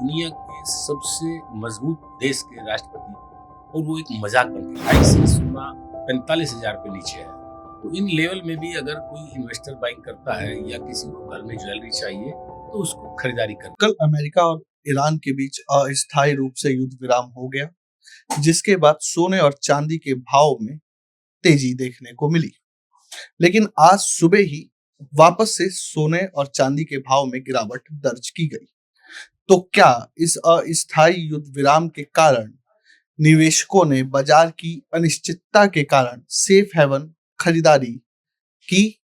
दुनिया के सबसे मजबूत देश के राष्ट्रपति और वो एक मजाक बन गया। ICS सोना 45,000 पे नीचे है। तो इन लेवल में भी अगर कोई इन्वेस्टर बाइंग करता है या किसी को घर में ज्वेलरी चाहिए तो उसको खरीदारी कर। कल अमेरिका और ईरान के बीच अस्थायी रूप से युद्ध विराम हो गया, जिसके बाद सोने और चांदी के भाव में तेजी देखने को मिली। लेकिन आज सुबह ही वापस से सोने और चांदी के भाव में गिरावट दर्ज की गई। तो क्या इस अस्थायी युद्ध विराम के कारण निवेशकों ने बाजार की अनिश्चितता के कारण सेफ हेवन खरीदारी की,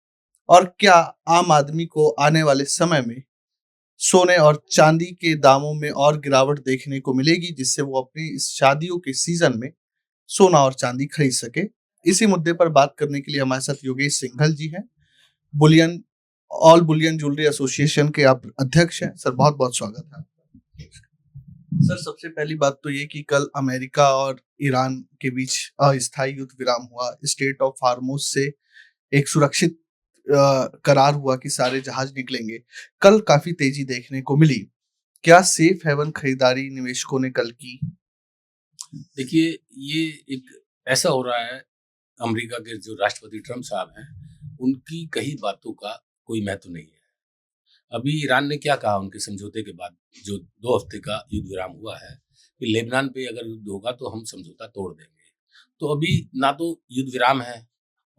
और क्या आम आदमी को आने वाले समय में सोने और चांदी के दामों में और गिरावट देखने को मिलेगी, जिससे वो अपनी इस शादियों के सीजन में सोना और चांदी खरीद सके? इसी मुद्दे पर बात करने के लिए हमारे साथ योगेश सिंघल जी हैं, Boolean all Boolean jewellery association के आप अध्यक्ष हैं। सर, बहुत बहुत स्वागत है। सर, सबसे पहली बात तो ये कि कल अमेरिका और ईरान के बीच अस्थायी युद्ध विराम हुआ। स्टेट ऑफ हार्मोज से एक सुरक्षित करार हुआ कि सारे जहाज निकलेंगे। कल काफी तेजी देखने को मिली। क्या सेफ हेवन खरीदारी निवेशकों ने कल की? देखिए, ये एक ऐसा हो रहा है, अमेरिका के जो राष्ट्रपति ट्रम्प साहब हैं उनकी कही बातों का कोई महत्व नहीं है। अभी ईरान ने क्या कहा उनके समझौते के बाद, जो 2 हफ्ते का युद्ध विराम हुआ है, कि लेबनान पे अगर युद्ध होगा तो हम समझौता तोड़ देंगे। तो अभी ना तो युद्ध विराम है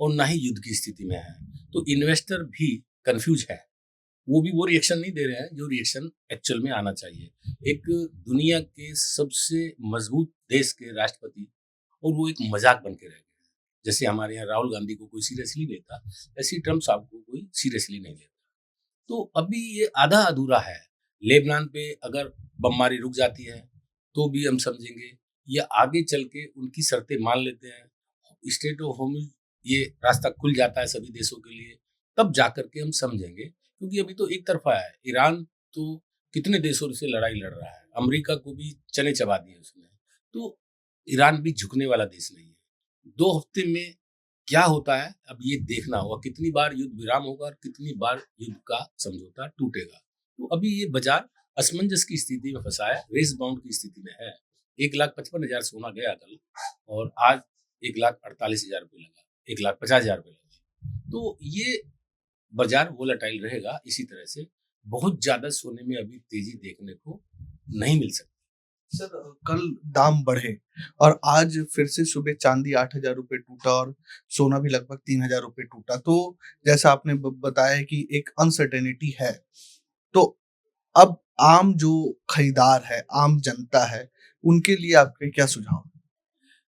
और ना ही युद्ध की स्थिति में है, तो इन्वेस्टर भी कंफ्यूज है। वो भी वो रिएक्शन नहीं दे रहे हैं जो रिएक्शन एक्चुअल में आना चाहिए। एक दुनिया के सबसे मजबूत देश के राष्ट्रपति और वो एक मजाक बन के रह गए। जैसे हमारे यहाँ राहुल गांधी को कोई सीरियसली लेता, ऐसे ही ट्रम्प साहब को कोई सीरियसली नहीं लेता। तो अभी ये आधा अधूरा है। लेबनान पे अगर बमबारी रुक जाती है तो भी हम समझेंगे, या आगे चल के उनकी शर्तें मान लेते हैं, स्टेट ऑफ होर्मुज ये रास्ता खुल जाता है सभी देशों के लिए, तब जाकर के हम समझेंगे। क्योंकि अभी तो एक तरफा है। ईरान तो कितने देशों से लड़ाई लड़ रहा है, अमेरिका को भी चने चबा दिए उसने। तो ईरान भी झुकने वाला देश नहीं है। 2 हफ्ते में क्या होता है अब ये देखना होगा, कितनी बार युद्ध विराम होगा और कितनी बार युद्ध का समझौता टूटेगा। तो अभी ये बाजार असमंजस की स्थिति में फंसा है, रेस बाउंड की स्थिति में है। 1,55,000 सोना गया कल और आज 1,48,000 रुपये लगा, 1,50,000 रुपये लगा। तो ये बाजार वोलेटाइल रहेगा इसी तरह से। बहुत ज्यादा सोने में अभी तेजी देखने को नहीं मिल सकती। सर, कल दाम बढ़े और आज फिर से सुबह चांदी 8,000 रुपये टूटा और सोना भी लगभग 3,000 रुपये टूटा। तो जैसा आपने बताया कि एक अनसर्टेनिटी है, तो अब आम जो खरीदार है, आम जनता है, उनके लिए आपके क्या सुझाव?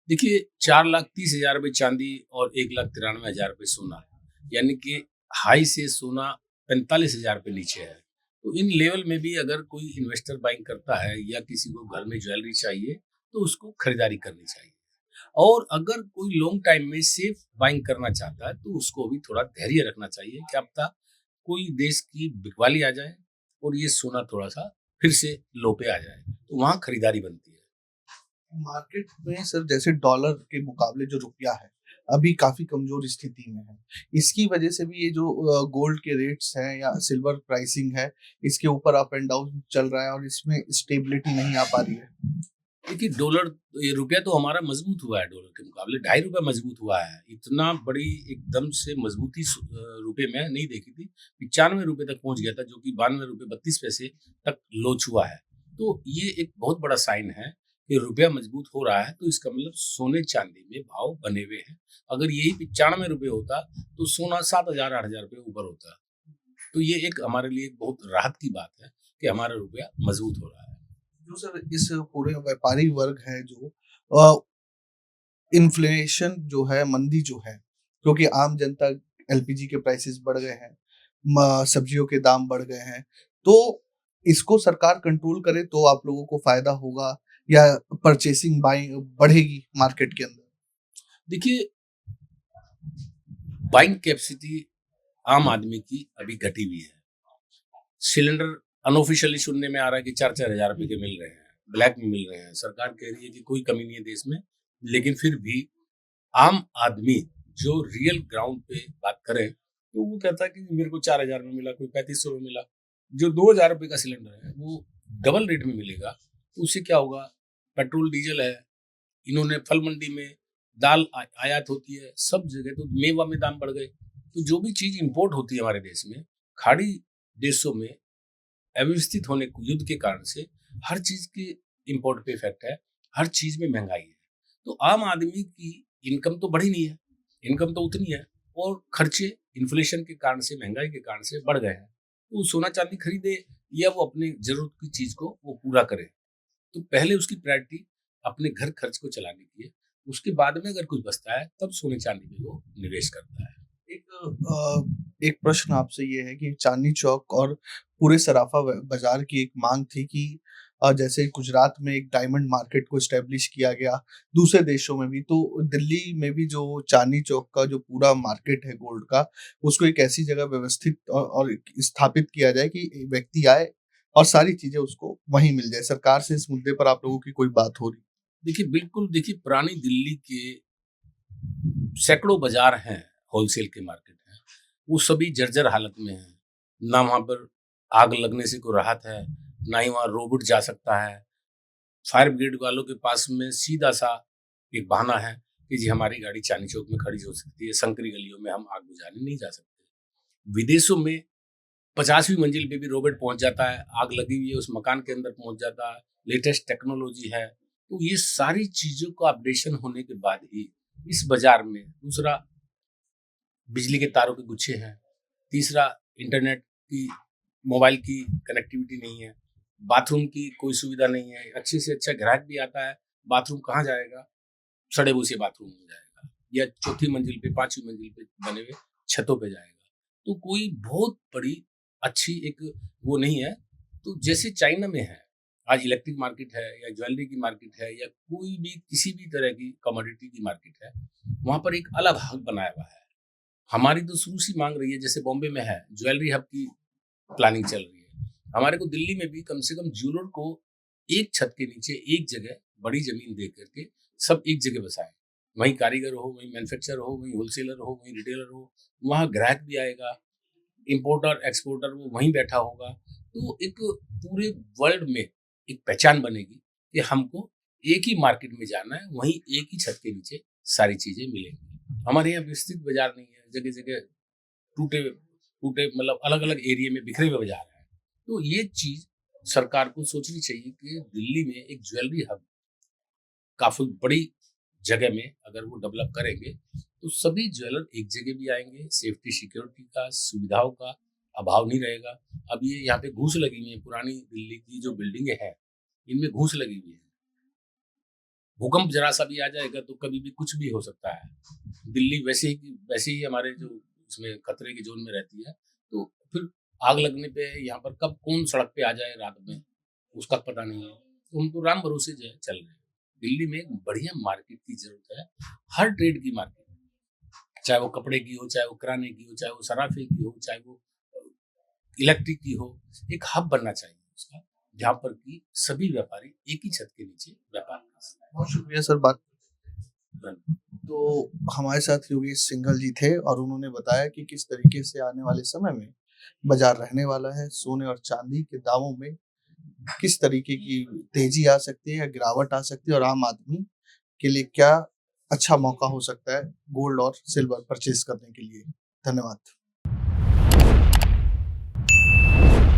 देखिए, 4,30,000 रुपये चांदी और 1,93,000 रुपये सोना, यानी कि हाई से सोना 45,000 रुपये नीचे है। तो इन लेवल में भी अगर कोई इन्वेस्टर बाइंग करता है या किसी को घर में ज्वेलरी चाहिए तो उसको खरीदारी करनी चाहिए। और अगर कोई लॉन्ग टाइम में सेफ बाइंग करना चाहता है तो उसको भी थोड़ा धैर्य रखना चाहिए। क्या पता कोई देश की बिकवाली आ जाए और ये सोना थोड़ा सा फिर से लो पे आ जाए, तो वहां खरीदारी बनती है। मार्केट में सर, जैसे डॉलर के मुकाबले जो रुपया है अभी काफी कमजोर स्थिति में है। इसकी वजह से भी ये जो गोल्ड के रेट्स हैं या सिल्वर प्राइसिंग है, इसके ऊपर अप एंड डाउन चल रहा है और इसमें स्टेबिलिटी नहीं आ पा रही है। देखिए, डॉलर, ये रुपया तो हमारा मजबूत हुआ है डॉलर के मुकाबले, 2.5 रुपया मजबूत हुआ है। इतना बड़ी एकदम से मजबूती रुपये में नहीं देखी थी। 95 रुपये तक पहुंच गया था, जो कि 92 रुपये 32 पैसे तक लो छुआ है। तो ये एक बहुत बड़ा साइन है कि रुपया मजबूत हो रहा है। तो इसका मतलब सोने चांदी में भाव बने हुए हैं। अगर यही 95 रुपये होता तो सोना 7,000 8,000 रुपये ऊपर होता। तो ये एक हमारे लिए एक बहुत राहत की बात है कि हमारा रुपया मजबूत हो रहा है। जो सर इस पूरे व्यापारी वर्ग है, जो इन्फ्लेशन जो है, मंदी जो है, क्योंकि आम जनता, एलपीजी के प्राइसेस बढ़ गए हैं, सब्जियों के दाम बढ़ गए हैं, तो इसको सरकार कंट्रोल करे तो आप लोगों को फायदा होगा या परचेसिंग बाइंग बढ़ेगी मार्केट के अंदर? देखिए, बाइंग कैपेसिटी आम आदमी की अभी घटी हुई है। सिलेंडर अनऑफिशियली सुनने में आ रहा है कि 4-4 हजार रुपए के मिल रहे हैं, ब्लैक में मिल रहे हैं। सरकार कह रही है कि कोई कमी नहीं है देश में, लेकिन फिर भी आम आदमी जो रियल ग्राउंड पे बात करे तो वो कहता है कि मेरे को 4,000 में मिला, कोई 3,500 में मिला। जो 2,000 रुपए का सिलेंडर है वो डबल रेट में मिलेगा तो उससे क्या होगा, पेट्रोल डीजल है, इन्होंने फल मंडी में दाल आयात होती है, सब जगह तो मेवा में दाम बढ़ गए। तो जो भी चीज इंपोर्ट होती है हमारे देश में, खाड़ी देशों में अव्यवस्थित होने को युद्ध के कारण से हर चीज के इंपोर्ट पे इफेक्ट है, हर चीज में महंगाई है। तो आम आदमी की इनकम तो बढ़ी नहीं है, इनकम तो उतनी है, और खर्चे इन्फ्लेशन के कारण से, महंगाई के कारण से बढ़ गए हैं। तो सोना चांदी खरीदे या वो अपने जरूरत की चीज को वो पूरा करे, तो पहले उसकी प्रायोरिटी अपने घर खर्च को चलाने की है। उसके बाद में अगर कुछ बचता है तब सोने चांदी में वो निवेश करता है। एक प्रश्न आपसे ये है कि चांदनी चौक और पूरे सराफा बाजार की एक मांग थी कि जैसे गुजरात में एक डायमंड मार्केट को एस्टेब्लिश किया गया, दूसरे देशों में भी, तो दिल्ली में भी जो चांदनी चौक का जो पूरा मार्केट है गोल्ड का, उसको एक ऐसी जगह व्यवस्थित और स्थापित किया जाए कि व्यक्ति आए और सारी चीजें उसको वहीं मिल जाए। सरकार से इस मुद्दे पर आप लोगों की कोई बात हो रही? देखिए बिल्कुल, देखिए पुरानी दिल्ली के सैकड़ों बाजार हैं, होलसेल के मार्केट हैं, वो सभी जर्जर हालत में हैं। ना वहाँ पर आग लगने से कोई राहत है, ना ही वहाँ रोबोट जा सकता है। फायर ब्रिगेड वालों के पास में सीधा सा एक बहाना है कि जी हमारी गाड़ी चांदनी चौक में खड़ी हो सकती है, संकरी गलियों में हम आग बुझाने नहीं जा सकते। विदेशों में 50वीं मंजिल पे भी रोबोट पहुंच जाता है, आग लगी हुई है उस मकान के अंदर पहुंच जाता है, लेटेस्ट टेक्नोलॉजी है। तो ये सारी चीजों का अपडेशन होने के बाद ही इस बाजार में, दूसरा बिजली के तारों के गुच्छे हैं, तीसरा इंटरनेट की, मोबाइल की कनेक्टिविटी नहीं है, बाथरूम की कोई सुविधा नहीं है, अच्छे से अच्छा ग्राहक भी आता है, बाथरूम कहाँ जाएगा, सड़े भूसे बाथरूम में जाएगा, या चौथी मंजिल पे, पांचवी मंजिल पे बने हुए छतों पे जाएगा। तो कोई बहुत बड़ी अच्छी एक वो नहीं है। तो जैसे चाइना में है, आज इलेक्ट्रिक मार्केट है या ज्वेलरी की मार्केट है या कोई भी किसी भी तरह की कमोडिटी की मार्केट है, वहां पर एक अलग हब बनाया हुआ है। हमारी तो शुरू से मांग रही है, जैसे बॉम्बे में है ज्वेलरी हब की प्लानिंग चल रही है, हमारे को दिल्ली में भी कम से कम ज्वेलर को एक छत के नीचे एक जगह बड़ी जमीन दे करके सब एक जगह बसाए, वहीं कारीगर हो, वहीं मैन्युफैक्चरर हो, वहीं होलसेलर हो, वहीं रिटेलर हो, वहाँ ग्राहक भी आएगा, इंपोर्टर एक्सपोर्टर वो वहीं बैठा होगा। तो एक पूरे वर्ल्ड में एक पहचान बनेगी कि हमको एक ही मार्केट में जाना है, वहीं एक ही छत के नीचे सारी चीजें मिलेंगी। हमारे यहाँ विस्तृत बाजार नहीं है, जगह जगह टूटे टूटे मतलब अलग अलग एरिया में बिखरे हुए बाजार हैं। तो ये चीज सरकार को सोचनी चाहिए कि दिल्ली में एक ज्वेलरी हब काफी बड़ी जगह में अगर वो डेवलप करेंगे तो सभी ज्वेलर एक जगह भी आएंगे, सेफ्टी सिक्योरिटी का, सुविधाओं का अभाव नहीं रहेगा। अब ये यहाँ पे घूस लगी हुई है, पुरानी दिल्ली की जो बिल्डिंगें हैं इनमें घूस लगी हुई है, भूकंप जरा सा भी आ जाएगा तो कभी भी कुछ भी हो सकता है। दिल्ली वैसे ही हमारे जो उसमें खतरे की जोन में रहती है, तो फिर आग लगने पे यहाँ पर कब कौन सड़क पे आ जाए रात में उसका पता नहीं है। तो हम तो राम भरोसे जो है चल रहे हैं। दिल्ली में एक बढ़िया मार्केट की जरूरत है, हर ट्रेड की मार्केट, चाहे वो कपड़े की हो, चाहे वो किराने की हो, चाहे वो सराफे की हो, चाहे वो इलेक्ट्रिक की हो। एक हब बनना चाहिए उसका, जहाँ पर की सभी व्यापारी एक ही छत के नीचे व्यापार कर सकें। बहुत शुक्रिया सर बात। धन्यवाद। तो हमारे साथ योगेश सिंघल जी थे और उन्होंने बताया कि किस तरीके से आने वाले समय में बाजार रहने वाला है, सोने और चांदी के दामों में किस तरीके की तेजी आ सकती है या गिरावट आ सकती है और आम आदमी के लिए क्या अच्छा मौका हो सकता है गोल्ड और सिल्वर परचेज करने के लिए। धन्यवाद।